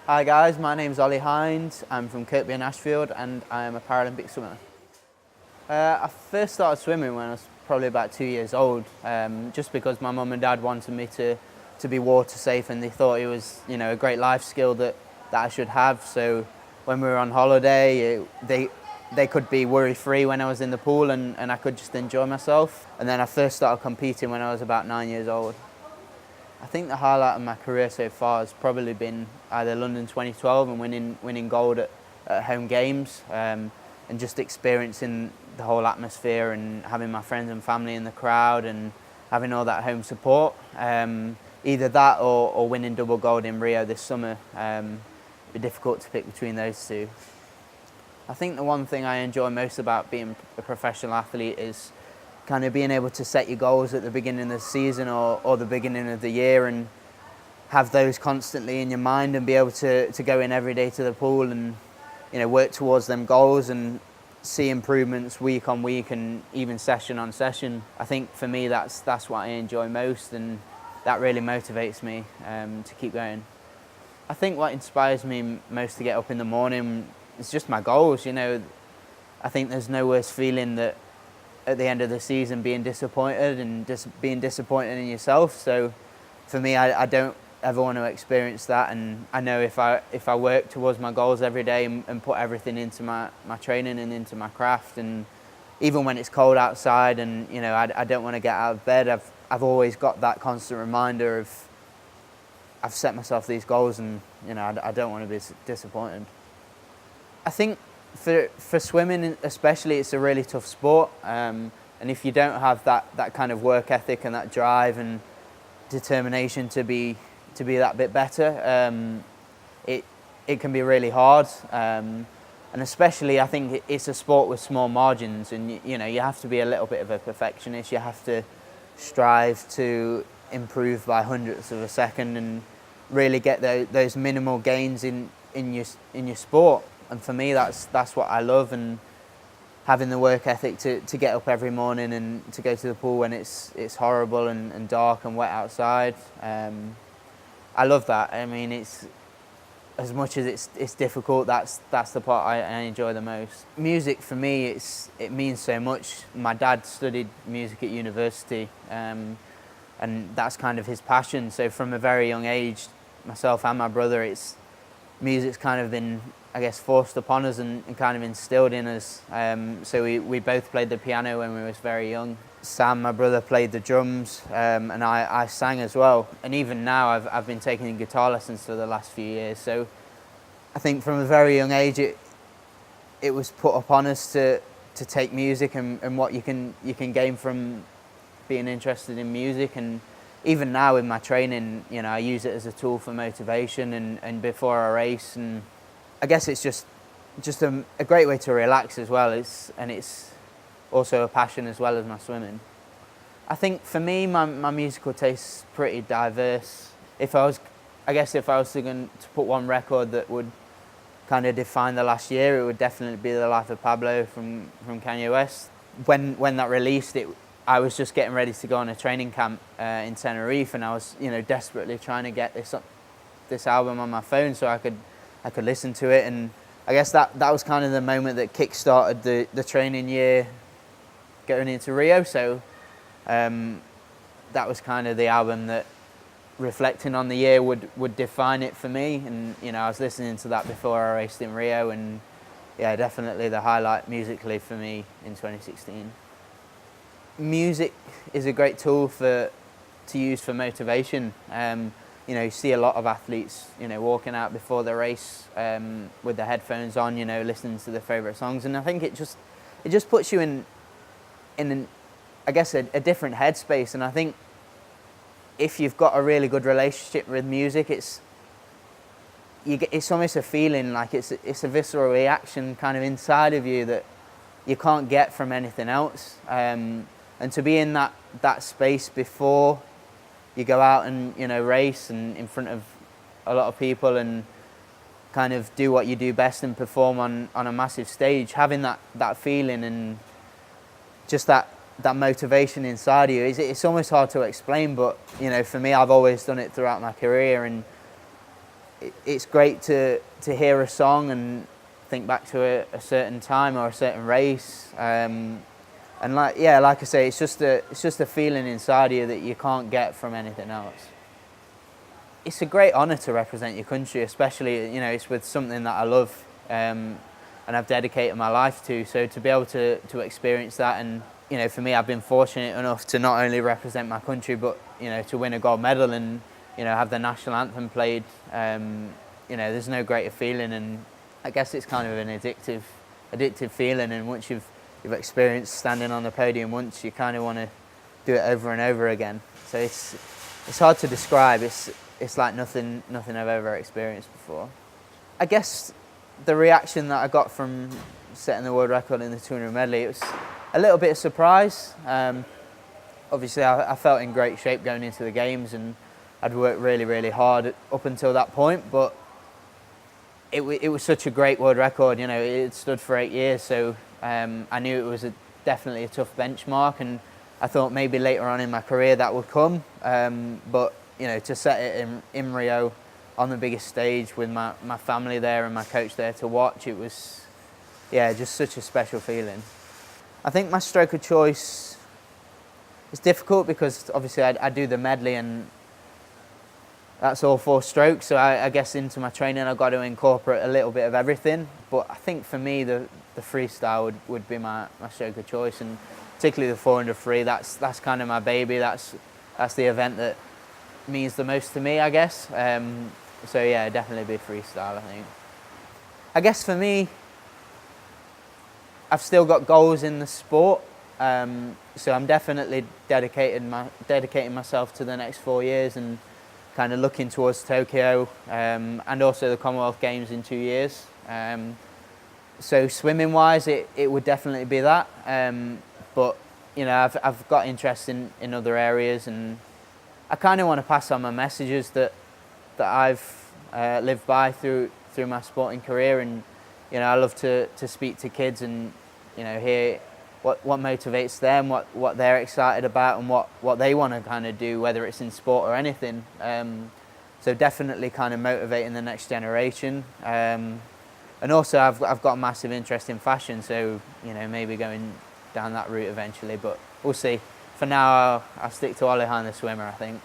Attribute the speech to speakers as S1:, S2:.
S1: Hi guys, my name's Ollie Hynd. I'm from Kirkby and Ashfield and I am a Paralympic swimmer. I first started swimming when I was probably about 2 years old, just because my mum and dad wanted me to be water safe, and they thought it was, a great life skill that I should have. So when we were on holiday, they could be worry free when I was in the pool, and I could just enjoy myself. And then I first started competing when I was about 9 years old. I think the highlight of my career so far has probably been either London 2012 and winning gold at home games, and just experiencing the whole atmosphere and having my friends and family in the crowd and having all that home support. Either that or winning double gold in Rio this summer. It'd be difficult to pick between those two. I think the one thing I enjoy most about being a professional athlete is kind of being able to set your goals at the beginning of the season or the beginning of the year, and have those constantly in your mind, and be able to go in every day to the pool and work towards them goals and see improvements week on week and even session on session. I think for me that's what I enjoy most, and that really motivates me to keep going. I think what inspires me most to get up in the morning is just my goals. I think there's no worse feeling that at the end of the season being disappointed and just being disappointed in yourself. So for me, I don't ever want to experience that, and I know if I work towards my goals every day and put everything into my training and into my craft, and even when it's cold outside and I don't want to get out of bed, I've always got that constant reminder of I've set myself these goals, and I don't want to be disappointed. I think for swimming especially, it's a really tough sport, and if you don't have that kind of work ethic and that drive and determination to be that bit better, it can be really hard, and especially I think it's a sport with small margins, and you have to be a little bit of a perfectionist. You have to strive to improve by hundredths of a second and really get those minimal gains in your sport. And for me, that's what I love, and having the work ethic to get up every morning and to go to the pool when it's horrible and dark and wet outside. I love that. I mean, it's as much as it's difficult, that's the part I enjoy the most. Music for me, it means so much. My dad studied music at university, and that's kind of his passion. So from a very young age, myself and my brother, music's kind of been, I guess, forced upon us and kind of instilled in us. So we both played the piano when we was very young. Sam, my brother, played the drums, and I sang as well. And even now I've been taking guitar lessons for the last few years. So I think from a very young age it was put upon us to take music and what you can gain from being interested in music. And even now in my training, I use it as a tool for motivation and before a race. And I guess it's just a great way to relax as well. It's also a passion as well as my swimming. I think for me, my musical taste's pretty diverse. If I was to put one record that would kind of define the last year, it would definitely be The Life of Pablo from Kanye West. When that released, I was just getting ready to go on a training camp in Tenerife, and I was desperately trying to get this album on my phone so I could listen to it. And I guess that was kind of the moment that kick-started the training year going into Rio. So that was kind of the album that, reflecting on the year, would define it for me. And I was listening to that before I raced in Rio, and yeah, definitely the highlight musically for me in 2016. Music is a great tool to use for motivation. You see a lot of athletes, walking out before the race with their headphones on, listening to their favourite songs, and I think it just puts you in I guess a different headspace. And I think if you've got a really good relationship with music, it's almost a feeling, like it's a visceral reaction kind of inside of you that you can't get from anything else. And to be in that space before you go out and race and in front of a lot of people and kind of do what you do best and perform on a massive stage, having that feeling and just that motivation inside of you, it's almost hard to explain. But for me, I've always done it throughout my career, and it's great to hear a song and think back to a certain time or a certain race. And like I say, it's just a feeling inside you that you can't get from anything else. It's a great honour to represent your country, especially, you know, it's with something that I love and I've dedicated my life to. So to be able to experience that, and you know, for me, I've been fortunate enough to not only represent my country, but you know, to win a gold medal and you know, have the national anthem played. You know, there's no greater feeling, and I guess it's kind of an addictive feeling. And once you've experienced standing on the podium once, you kind of want to do it over and over again. So it's hard to describe. It's like nothing I've ever experienced before. I guess the reaction that I got from setting the world record in the 200 medley, it was a little bit of surprise. Obviously, I felt in great shape going into the games, and I'd worked really hard up until that point. But it was such a great world record. You know, it stood for 8 years, so I knew it was definitely a tough benchmark, and I thought maybe later on in my career that would come. But you know, to set it in Rio on the biggest stage with my family there and my coach there to watch, it was, yeah, just such a special feeling. I think my stroke of choice is difficult because obviously I do the medley and that's all 4 strokes, so I guess into my training I've got to incorporate a little bit of everything. But I think for me the freestyle would be my stroke of choice, and particularly the 400 free. That's kind of my baby. That's the event that means the most to me, I guess. So yeah, definitely be freestyle, I think. I guess for me, I've still got goals in the sport, so I'm definitely dedicating myself to the next 4 years and kind of looking towards Tokyo and also the Commonwealth Games in 2 years. So swimming wise, it would definitely be that. But you know, I've got interest in other areas, and I kind of want to pass on my messages that I've lived by through my sporting career. And you know, I love to speak to kids and you know, hear what motivates them, what they're excited about, and what they want to kind of do, whether it's in sport or anything. So definitely kind of motivating the next generation. And also I've got a massive interest in fashion, so you know, maybe going down that route eventually, but we'll see. For now, I'll stick to Ollie Hynd the swimmer, I think.